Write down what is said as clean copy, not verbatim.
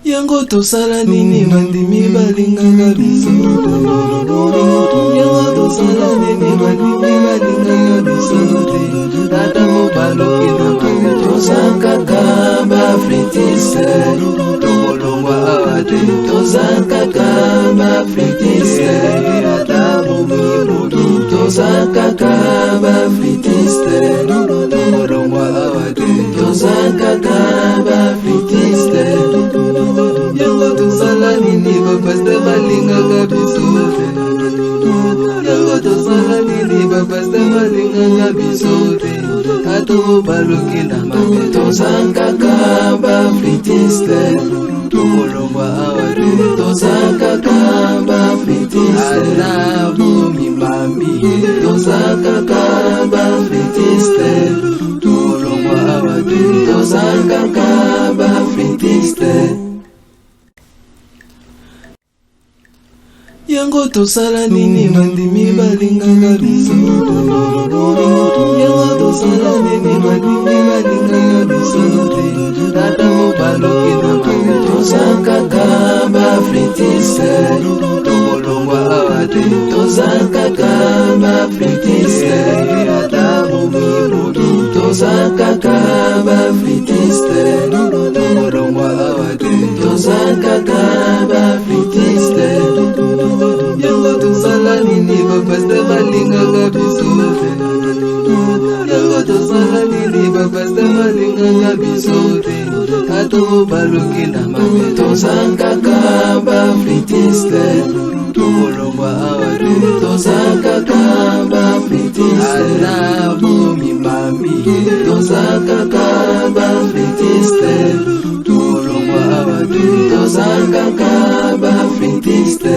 Yango tosala nini bandimi balinganga biso. Yango tosala nini bandimi balinganga biso. Tata mobaloki na mami tozakaka bafritiste. Tongolongwa awa te tozakaka bafritiste. Tata momimudu tozakaka bafritiste. Tongolongwa awa te tozakaka bafritiste. Yango tosala nini bapaste balinganga biso. Yango tosala nini bapaste balinganga biso. Tato baloki na mami tozakaka bafritiste. Tongolongwa awa te tozakaka bafritiste. Alabo mimami tozakaka bafritiste. Tongolongwa awa te tozakaka bafritiste. Yango tosala nini bandimi balinganga biso. Yango tosala nini bandimi balinganga biso. Tata mobaloki na mami tozakaka bafritiste. Tongolongwa awa te tozakaka bafritiste. Tata momimudu tozakaka bafritiste. Tongolongwa awa te tozakaka bafritiste. Yango tosala nini bapaste balinganga biso. Yango tosala nini bapaste balinganga biso. Tato baloki na mami tozakaka bafritiste. Tongolongwa awa te tozakaka bafritiste. Alabo mimami tozakaka bafritiste. Tongolongwa awa te tozakaka bafritiste.